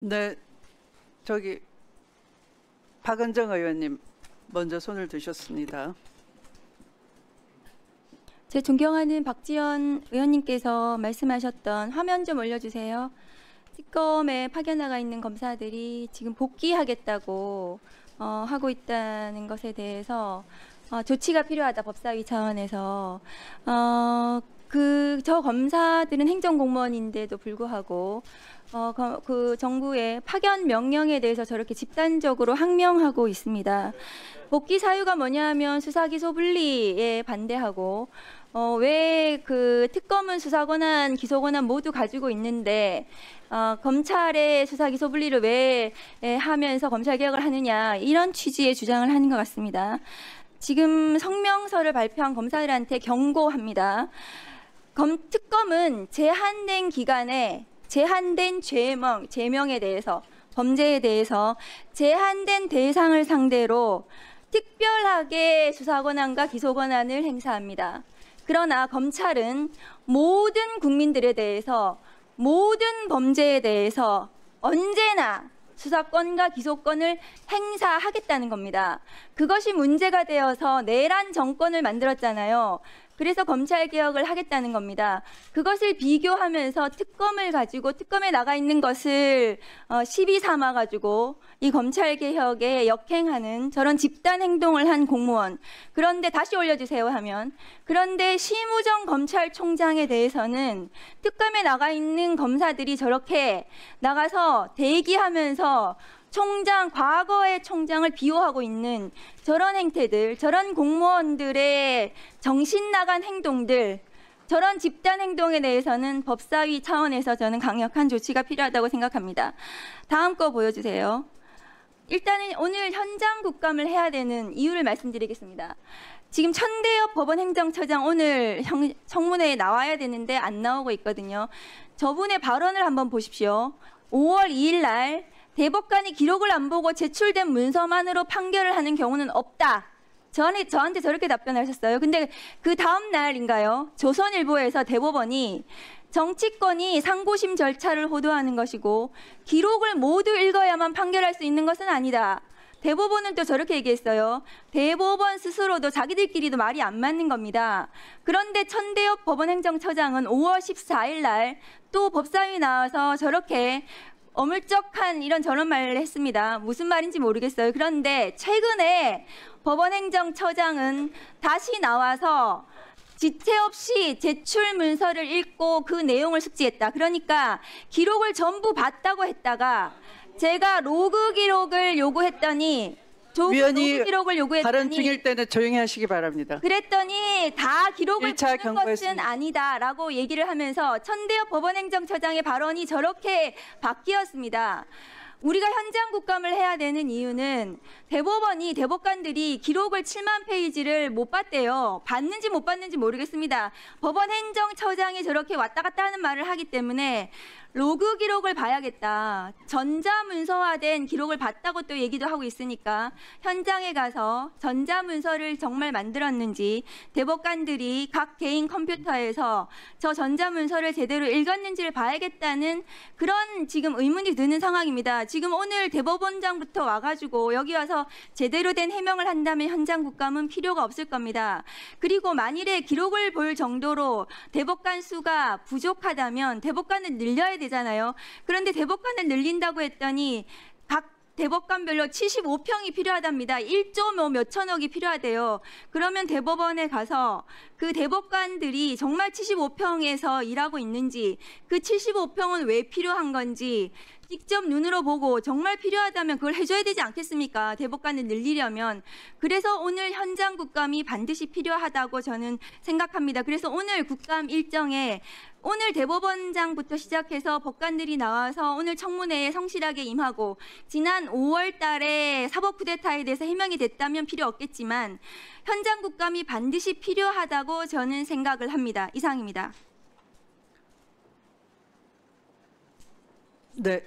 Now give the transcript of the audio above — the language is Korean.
네, 저기 박은정 의원님 먼저 손을 드셨습니다. 제 존경하는 박지원 의원님께서 말씀하셨던 화면 좀 올려주세요. 특검에 파견나가 있는 검사들이 지금 복귀하겠다고 하고 있다는 것에 대해서 조치가 필요하다, 법사위 차원에서. 저 검사들은 행정공무원인데도 불구하고 그 정부의 파견 명령에 대해서 저렇게 집단적으로 항명하고 있습니다. 복귀 사유가 뭐냐면 수사기소 분리에 반대하고 왜 그 특검은 수사권한, 기소권한 모두 가지고 있는데 검찰의 수사기소 분리를 왜 하면서 검찰개혁을 하느냐, 이런 취지의 주장을 하는 것 같습니다. 지금 성명서를 발표한 검사들한테 경고합니다. 특검은 제한된 기간에 제한된 죄명에 대해서, 범죄에 대해서 제한된 대상을 상대로 특별하게 수사권한과 기소권한을 행사합니다. 그러나 검찰은 모든 국민들에 대해서, 모든 범죄에 대해서 언제나 수사권과 기소권을 행사하겠다는 겁니다. 그것이 문제가 되어서 내란 정권을 만들었잖아요. 그래서 검찰개혁을 하겠다는 겁니다. 그것을 비교하면서 특검을 가지고, 특검에 나가 있는 것을 시비 삼아가지고 이 검찰개혁에 역행하는 저런 집단 행동을 한 공무원. 그런데 다시 올려주세요 하면, 그런데 심우정 검찰총장에 대해서는 특검에 나가 있는 검사들이 저렇게 나가서 대기하면서 과거의 총장을 비호하고 있는 저런 행태들, 저런 공무원들의 정신 나간 행동들, 저런 집단 행동에 대해서는 법사위 차원에서 저는 강력한 조치가 필요하다고 생각합니다. 다음 거 보여주세요. 일단은 오늘 현장 국감을 해야 되는 이유를 말씀드리겠습니다. 지금 천대엽 법원행정처장 오늘 청문회에 나와야 되는데 안 나오고 있거든요. 저분의 발언을 한번 보십시오. 5월 2일 날 대법관이 기록을 안 보고 제출된 문서만으로 판결을 하는 경우는 없다. 저한테 저렇게 답변하셨어요. 근데 그 다음 날인가요? 조선일보에서 대법원이 정치권이 상고심 절차를 호도하는 것이고 기록을 모두 읽어야만 판결할 수 있는 것은 아니다. 대법원은 또 저렇게 얘기했어요. 대법원 스스로도 자기들끼리도 말이 안 맞는 겁니다. 그런데 천대엽 법원행정처장은 5월 14일 날 또 법사위 나와서 저렇게 어물쩍한 이런 저런 말을 했습니다. 무슨 말인지 모르겠어요. 그런데 최근에 법원행정처장은 다시 나와서 지체 없이 제출 문서를 읽고 그 내용을 숙지했다. 그러니까 기록을 전부 봤다고 했다가 제가 로그 기록을 요구했더니 위원이 기록을 요구했더니 발언 중일 때는 조용히 하시기 바랍니다. 그랬더니 다 기록을 보는 것은 경고했습니다. 아니다라고 얘기를 하면서 천대엽 법원행정처장의 발언이 저렇게 바뀌었습니다. 우리가 현장 국감을 해야 되는 이유는 대법관들이 기록을 7만 페이지를 못 봤대요. 봤는지 못 봤는지 모르겠습니다. 법원 행정처장이 저렇게 왔다 갔다 하는 말을 하기 때문에 로그 기록을 봐야겠다. 전자문서화된 기록을 봤다고 또 얘기도 하고 있으니까 현장에 가서 전자문서를 정말 만들었는지, 대법관들이 각 개인 컴퓨터에서 저 전자문서를 제대로 읽었는지를 봐야겠다는 그런 지금 의문이 드는 상황입니다. 지금 오늘 대법원장부터 와가지고 여기 와서 제대로 된 해명을 한다면 현장 국감은 필요가 없을 겁니다. 그리고 만일에 기록을 볼 정도로 대법관 수가 부족하다면 대법관을 늘려야 되잖아요. 그런데 대법관을 늘린다고 했더니 각 대법관별로 75평이 필요하답니다. 1조 몇천억이 필요하대요. 그러면 대법원에 가서 그 대법관들이 정말 75평에서 일하고 있는지, 그 75평은 왜 필요한 건지 직접 눈으로 보고 정말 필요하다면 그걸 해줘야 되지 않겠습니까? 대법관을 늘리려면. 그래서 오늘 현장 국감이 반드시 필요하다고 저는 생각합니다. 그래서 오늘 국감 일정에 오늘 대법원장부터 시작해서 법관들이 나와서 오늘 청문회에 성실하게 임하고, 지난 5월 달에 사법 쿠데타에 대해서 해명이 됐다면 필요 없겠지만 현장 국감이 반드시 필요하다고 저는 생각을 합니다. 이상입니다. 네.